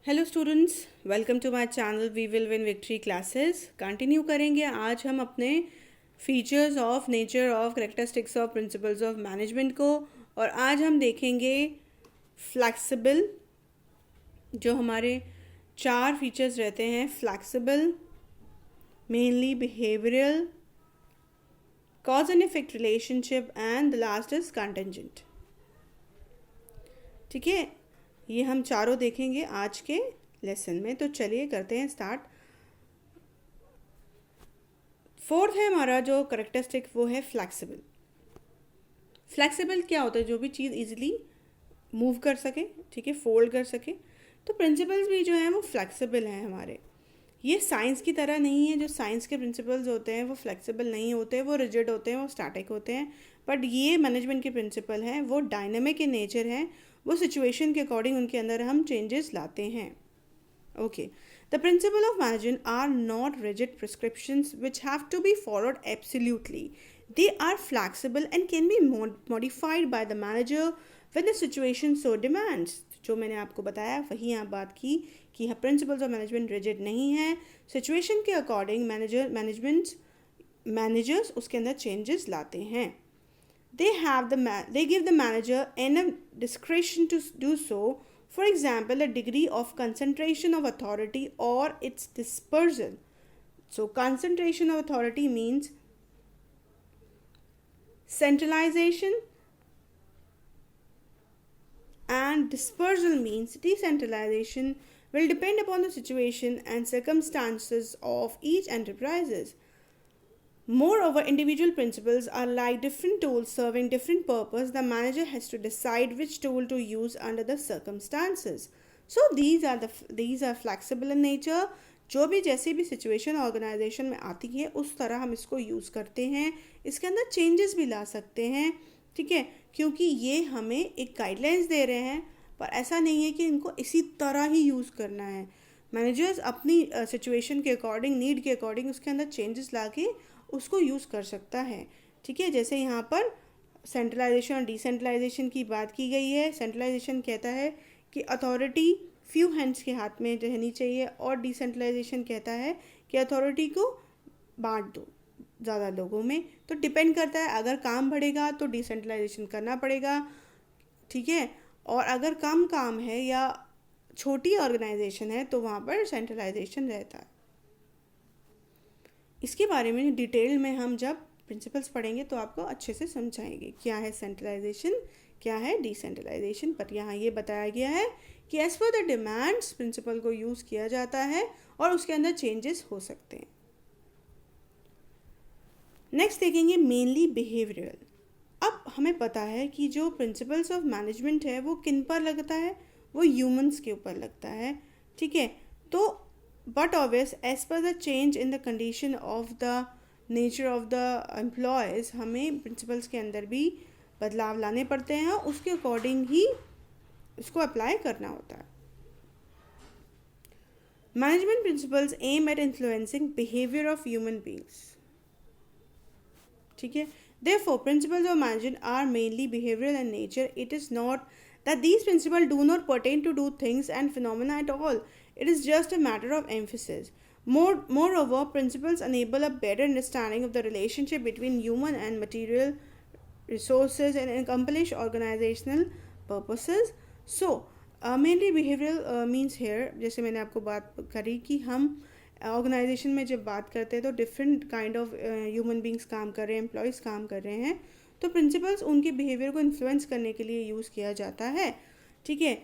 Hello students, welcome to my channel we will win victory classes. Continue करेंगे आज हम अपने features of nature of characteristics of principles of management को। और आज हम देखेंगे फ्लैक्सिबल, जो हमारे 4 फीचर्स रहते हैं। Flexible, mainly behavioural, cause and effect relationship, and the last is contingent. ठीक है, ये हम चारों देखेंगे आज के लेसन में। तो चलिए करते हैं स्टार्ट। फोर्थ है हमारा जो कैरेक्टरिस्टिक, वो है फ्लैक्सिबल। फ्लैक्सिबल क्या होता है? जो भी चीज़ इजीली मूव कर सके, ठीक है, फोल्ड कर सके। तो प्रिंसिपल्स भी जो हैं वो फ्लैक्सिबल हैं हमारे। ये साइंस की तरह नहीं है। जो साइंस के प्रिंसिपल्स होते हैं वो फ्लैक्सिबल नहीं होते, वो रिजिड होते हैं, वो स्टैटिक होते हैं। बट ये मैनेजमेंट के प्रिंसिपल हैं, वो डायनामिक इन नेचर हैं। वो सिचुएशन के अकॉर्डिंग उनके अंदर हम चेंजेस लाते हैं। Okay, the principle of management are not rigid prescriptions which have to be followed absolutely. They are flexible and can be modified by the manager when the situation so demands. जो मैंने आपको बताया वही यहाँ बात की कि प्रिंसिपल्स ऑफ मैनेजमेंट रिजिड नहीं है। सिचुएशन के अकॉर्डिंग मैनेजर्स उसके अंदर चेंजेस लाते हैं। They give the manager enough discretion to do so. For example, a degree of concentration of authority or its dispersal. So concentration of authority means centralization, and dispersal means decentralization. Will depend upon the situation and circumstances of each enterprises. Moreover, individual principles are like different tools serving different purpose. The manager has to decide which tool to use under the circumstances. So these are flexible in nature. जो भी जैसे भी situation organisation में आती है उस तरह हम इसको यूज़ करते हैं। इसके अंदर चेंजेस भी ला सकते हैं, ठीक है, क्योंकि ये हमें एक गाइडलाइंस दे रहे हैं, पर ऐसा नहीं है कि इनको इसी तरह ही यूज़ करना है। मैनेजर्स अपनी सिचुएशन के अकॉर्डिंग, नीड के अकॉर्डिंग उसके अंदर चेंजेस ला के उसको यूज़ कर सकता है। ठीक है, जैसे यहाँ पर सेंट्रलाइजेशन और डिसेंट्रलाइजेशन की बात की गई है। सेंट्रलाइजेशन कहता है कि अथॉरिटी फ्यू हैंड्स के हाथ में रहनी चाहिए, और डिसेंट्रलाइजेशन कहता है कि अथॉरिटी को बांट दो ज़्यादा लोगों में। तो डिपेंड करता है, अगर काम बढ़ेगा तो डिसेंट्रलाइजेशन करना पड़ेगा, ठीक है, और अगर कम काम है या छोटी ऑर्गेनाइजेशन है तो वहाँ पर सेंट्रलाइजेशन रहता है। इसके बारे में डिटेल में हम जब प्रिंसिपल्स पढ़ेंगे तो आपको अच्छे से समझाएंगे क्या है सेंट्रलाइजेशन, क्या है डिसेंट्रलाइजेशन। पर यहाँ ये बताया गया है कि as per the demands principle को यूज़ किया जाता है और उसके अंदर चेंजेस हो सकते हैं। नेक्स्ट देखेंगे मेनली बिहेवियरल। अब हमें पता है कि जो प्रिंसिपल्स ऑफ मैनेजमेंट है वो किन पर लगता है, वो ह्यूमंस के ऊपर लगता है, ठीक है। तो but obvious as per the change in the condition of the nature of the employees, हमें प्रिंसिपल्स के अंदर भी बदलाव लाने पड़ते हैं और उसके अकॉर्डिंग ही उसको अप्लाई करना होता है। Management principles aim at influencing behaviour of human beings, ठीक है। Therefore, principles of management are mainly behavioral in nature. It is not that these principles do not pertain to do things and phenomena at all. It is just a matter of emphasis. Moreover, principles enable a better understanding of the relationship between human and material resources and accomplish organizational purposes. So, mainly behavioral means here, जैसे मैंने आपको बात करी कि हम organisation में जब बात करते हैं तो different kind of human beings काम कर रहे हैं, एम्प्लॉयज़ काम कर रहे हैं, तो प्रिंसिपल्स उनके बिहेवियर को इन्फ्लुएंस करने के लिए यूज़ किया जाता है, ठीक है।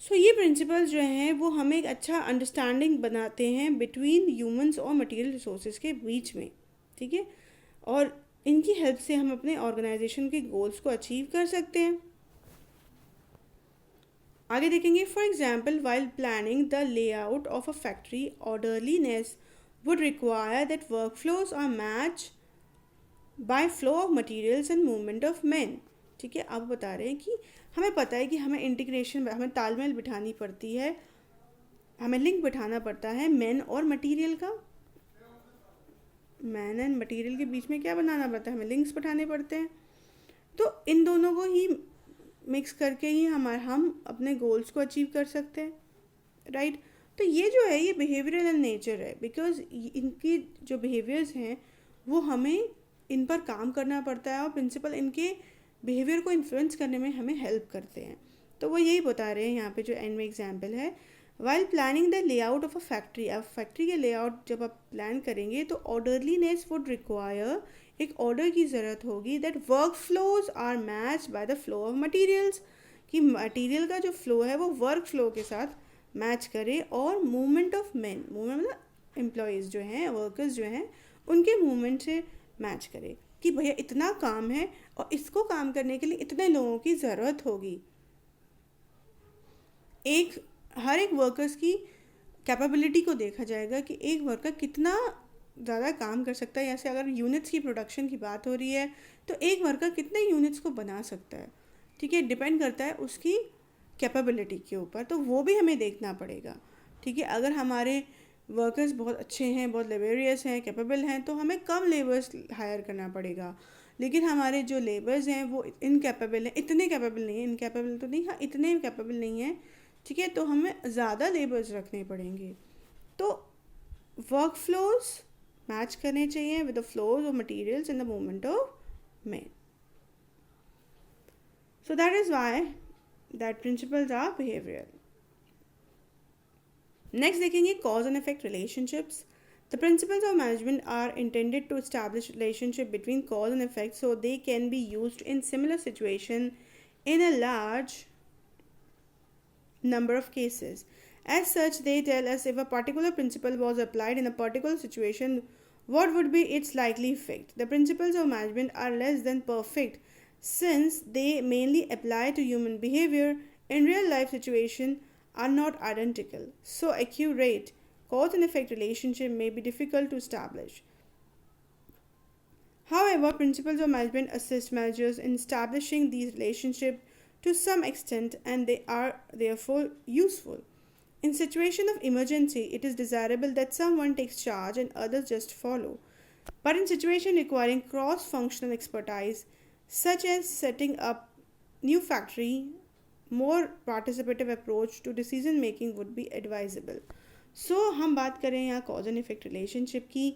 सो ये प्रिंसिपल्स जो हैं वो हमें एक अच्छा अंडरस्टैंडिंग बनाते हैं बिटवीन ह्यूमंस और मटेरियल रिसोर्सेज के बीच में, ठीक है, और इनकी हेल्प से हम अपने ऑर्गेनाइजेशन के गोल्स को अचीव कर सकते हैं। आगे देखेंगे, for example while planning the layout of a factory, orderliness would require that work flows are match by flow of materials and movement of man, ठीक है। अब बता रहे हैं कि हमें पता है कि हमें इंटीग्रेशन, हमें तालमेल बिठानी पड़ती है, हमें लिंक बिठाना पड़ता है मैन और मटीरियल का। मैन एंड मटीरियल के बीच में क्या बनाना पड़ता है, हमें लिंक्स बिठाने पड़ते हैं। तो इन दोनों को ही मिक्स करके ही हम अपने गोल्स को अचीव कर सकते हैं। राइट. तो ये जो है ये बिहेवियरल इन नेचर है, बिकॉज इनकी जो बिहेवियर्स हैं वो हमें इन पर काम करना पड़ता है और प्रिंसिपल इनके बिहेवियर को इन्फ्लुएंस करने में हमें हेल्प करते हैं. तो वो यही बता रहे हैं यहाँ पे जो एंड में एग्जाम्पल है. While planning the layout of a factory, अब फैक्ट्री के लेआउट जब आप प्लान करेंगे तो ऑर्डरलीनेस वुड रिक्वायर, एक ऑर्डर की ज़रूरत होगी. That work flows are match by the flow of materials, कि मटीरियल का जो फ्लो है वो वर्क फ्लो के साथ मैच करे. और मूवमेंट ऑफ मैन, मूवमेंट मतलब एम्प्लॉयज़ जो हैं, वर्कर्स जो हैं, उनके मूवमेंट से मैच करे कि भैया इतना काम है और इसको काम करने के लिए इतने लोगों की ज़रूरत होगी. हर एक वर्कर्स की कैपेबिलिटी को देखा जाएगा कि एक वर्कर कितना ज़्यादा काम कर सकता है. जैसे अगर यूनिट्स की प्रोडक्शन की बात हो रही है तो एक वर्कर कितने यूनिट्स को बना सकता है, ठीक है, डिपेंड करता है उसकी कैपेबिलिटी के ऊपर. तो वो भी हमें देखना पड़ेगा, ठीक है. अगर हमारे वर्कर्स बहुत अच्छे हैं, बहुत लेबोरियस हैं, कैपेबल हैं, तो हमें कम लेबर्स हायर करना पड़ेगा. लेकिन हमारे जो लेबर्स हैं वो इनकैपेबल हैं, इतने कैपेबल नहीं हैं, इनकैपेबल तो नहीं, हाँ इतने कैपेबल नहीं हैं, ठीक है, तो हमें ज़्यादा लेबर्स रखने पड़ेंगे. तो वर्क फ्लोज मैच करने चाहिए with the flows of materials in the movement of man. So that is why that principles are behavioral. Next देखेंगे cause and effect relationships. The principles of management are intended to establish relationship between cause and effect so they can be used in similar situation in a large number of cases. As such, they tell us if a particular principle was applied in a particular situation, what would be its likely effect. The principles of management are less than perfect since they mainly apply to human behavior. In real life situations are not identical, so accurate cause and effect relationship may be difficult to establish. However, principles of management assist managers in establishing these relationships to some extent, and they are therefore useful. In situation of emergency, it is desirable that someone takes charge and others just follow. But in situation requiring cross-functional expertise, such as setting up new factory, more participative approach to decision making would be advisable. So हम बात करें यहाँ cause and effect relationship की,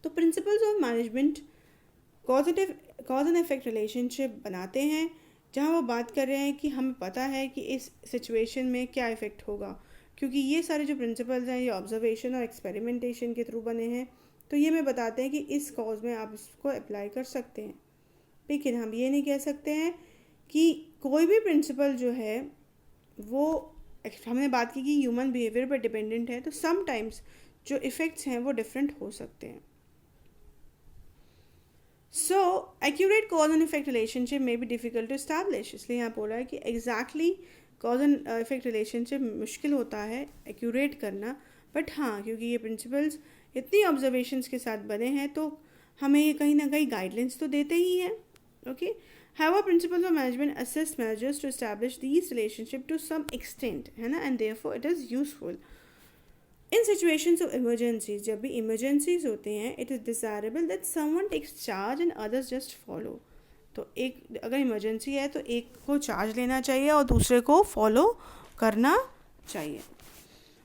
तो principles of management cause and effect relationship बनाते हैं जहाँ वो बात कर रहे हैं कि हमें पता है कि इस सिचुएशन में क्या इफ़ेक्ट होगा, क्योंकि ये सारे जो प्रिंसिपल्स हैं ये ऑब्जर्वेशन और एक्सपेरिमेंटेशन के थ्रू बने हैं. तो ये हमें बताते हैं कि इस कॉज में आप इसको अप्लाई कर सकते हैं. लेकिन हम ये नहीं कह सकते हैं कि कोई भी प्रिंसिपल जो है वो, हमने बात की कि ह्यूमन बिहेवियर पर डिपेंडेंट है, तो समटाइम्स जो इफ़ेक्ट्स हैं वो डिफरेंट हो सकते हैं. So accurate cause and effect relationship में भी डिफ़िकल्ट टू इस्टेब्लिश. इसलिए यहाँ बोल रहा है कि exactly cause and effect relationship मुश्किल होता है एक्यूरेट करना. बट हाँ, क्योंकि ये प्रिंसिपल्स इतनी ऑब्जर्वेशंस के साथ बने हैं तो हमें ये कहीं ना कहीं गाइडलाइंस तो देते ही हैं. Okay. However, principles of management assist managers to establish these relationships to some extent, है ना, and therefore it is useful. In situations of emergencies, जब भी emergencies होते हैं, it is desirable that someone takes charge and others just follow. तो एक अगर emergency है तो एक को चार्ज लेना चाहिए और दूसरे को फॉलो करना चाहिए.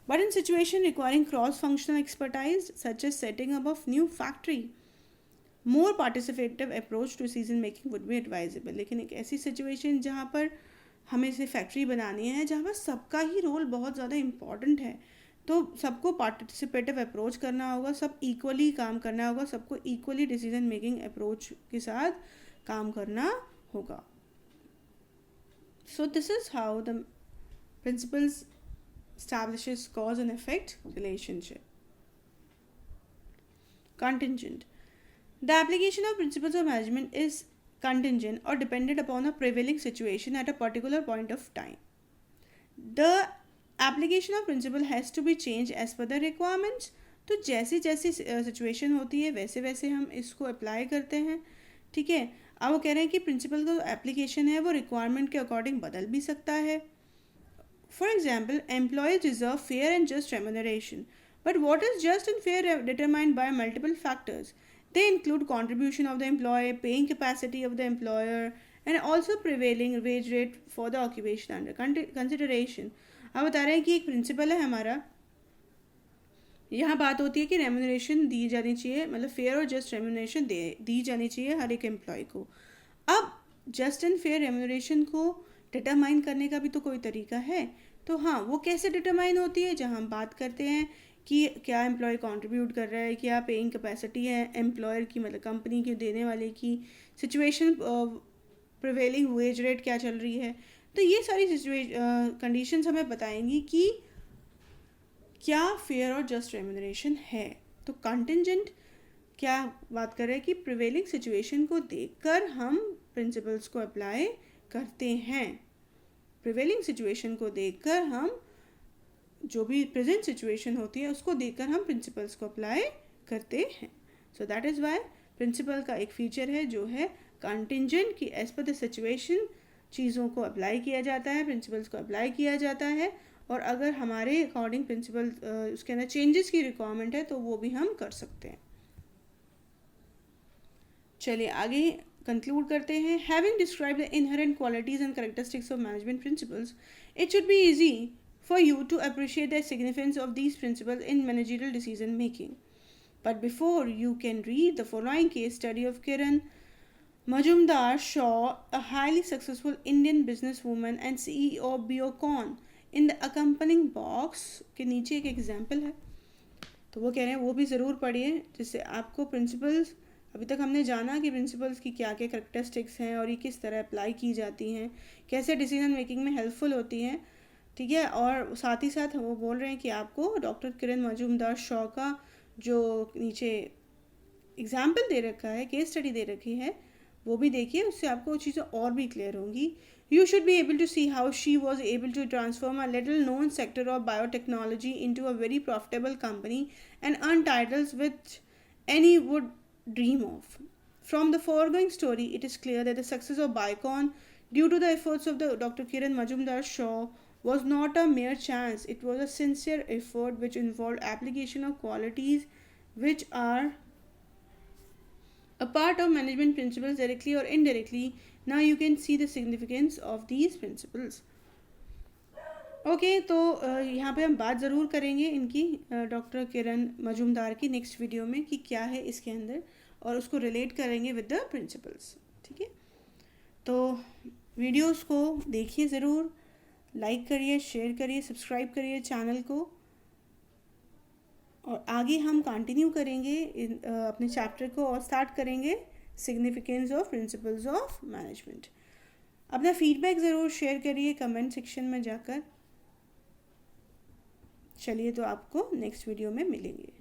But in situation requiring cross-functional expertise, such as setting up of new factory, more participative approach to decision making would be advisable. लेकिन एक ऐसी सिचुएशन जहाँ पर हमें से फैक्ट्री बनानी है जहाँ पर सबका ही रोल बहुत ज़्यादा इम्पॉर्टेंट है, तो सबको पार्टिसिपेटिव अप्रोच करना होगा, सब इक्वली काम करना होगा, सबको इक्वली डिसीजन मेकिंग अप्रोच के साथ काम करना होगा. So this is how the principles establishes cause and effect relationship. Contingent. The application of principles of management is contingent or dependent upon a prevailing situation at a particular point of time. The application of principle has to be changed as per the requirements. तो जैसी जैसी situation होती है वैसे वैसे हम इसको apply करते हैं, ठीक है. अब वो कह रहे हैं कि प्रिंसिपल का एप्लीकेशन है वो रिक्वायरमेंट के अकॉर्डिंग बदल भी सकता है. For example, employees deserve fair and just remuneration. But what is just and fair determined by multiple factors. They include contribution of the employee, paying capacity of the employer, and also prevailing wage rate for the occupation under consideration. अब बता रहे हैं कि एक principal है हमारा, यहाँ बात होती है कि रेम्यूनरेशन दी जानी चाहिए, मतलब फेयर और जस्ट रेम्यूनरेशन दी जानी चाहिए हर एक एम्प्लॉय को। अब जस्ट एंड फेयर रेम्यूनरेशन को डिटरमाइन करने का भी तो कोई तरीका है। तो हाँ, वो कैसे डिटरमाइन होती है, जहाँ हम बात करते हैं कि क्या एम्प्लॉय कंट्रीब्यूट कर रहा है, क्या पेइंग कैपेसिटी है एम्प्लॉयर की, मतलब कंपनी के देने वाले की, सिचुएशन प्रिवेलिंग वेज रेट क्या चल रही है। तो ये सारी कंडीशंस हमें बताएंगी कि क्या फेयर और जस्ट रेम्यूनरेशन है। तो कंटिंजेंट क्या बात कर रहे हैं कि प्रिवेलिंग सिचुएशन को देखकर हम प्रिंसिपल्स को अप्लाई करते हैं। प्रिवेलिंग सिचुएशन को देखकर हम, जो भी प्रेजेंट सिचुएशन होती है उसको देखकर हम प्रिंसिपल्स को अप्लाई करते हैं। So that is why principle का एक फीचर है जो है कंटिंजेंट, कि एज पर द सिचुएशन चीज़ों को अप्लाई किया जाता है, प्रिंसिपल्स को अप्लाई किया जाता है, और अगर हमारे अकॉर्डिंग प्रिंसिपल उसके अंदर चेंजेस की रिक्वायरमेंट है तो वो भी हम कर सकते हैं। चलिए आगे कंक्लूड करते हैं। Having describe the inherent qualities and characteristics of management principles, it should be easy for you to appreciate the significance of these principles in managerial decision making. But before you can read the following case study of Kiran Majumdar Shaw, a highly successful Indian businesswoman and CEO of Biocon, in the accompanying box के नीचे एक example है, तो वो कह रहे हैं वो भी ज़रूर पढ़िए, जिससे आपको प्रिंसिपल्स, अभी तक हमने जाना कि प्रिंसिपल्स की क्या क्या करेक्टरिस्टिक्स हैं और ये किस तरह अप्लाई की जाती हैं, कैसे डिसीजन मेकिंग में हेल्पफुल होती हैं, ठीक है। और साथ ही साथ वो बोल रहे हैं कि आपको डॉक्टर किरण मजूमदार शॉ का जो नीचे एग्जाम्पल दे रखा है, केस स्टडी दे रखी है, वो भी देखिए, उससे आपको चीज़ें और भी क्लियर होंगी। You should be able to see how she was able to transform a little known sector of biotechnology into a very profitable company and earn titles which any would dream of. From the foregoing story, it is clear that the success of Biocon, due to the efforts of the Dr. Kiran Majumdar Shaw, was not a mere chance. It was a sincere effort which involved application of qualities which are a part of management principles directly or indirectly. Now you can see the significance of these principles. Okay तो यहाँ पे हम बात ज़रूर करेंगे इनकी, doctor किरण मजूमदार की, next video में कि क्या है इसके अंदर, और उसको रिलेट करेंगे विद द प्रिंसिपल्स, ठीक है। तो वीडियोस को देखिए ज़रूर, लाइक करिए, शेयर करिए, सब्सक्राइब करिए चैनल को, और आगे हम कंटिन्यू करेंगे अपने चैप्टर को और स्टार्ट करेंगे significance of principles of management. अपना फीडबैक ज़रूर शेयर करिए कमेंट सेक्शन में जाकर। चलिए तो आपको नेक्स्ट वीडियो में मिलेंगे।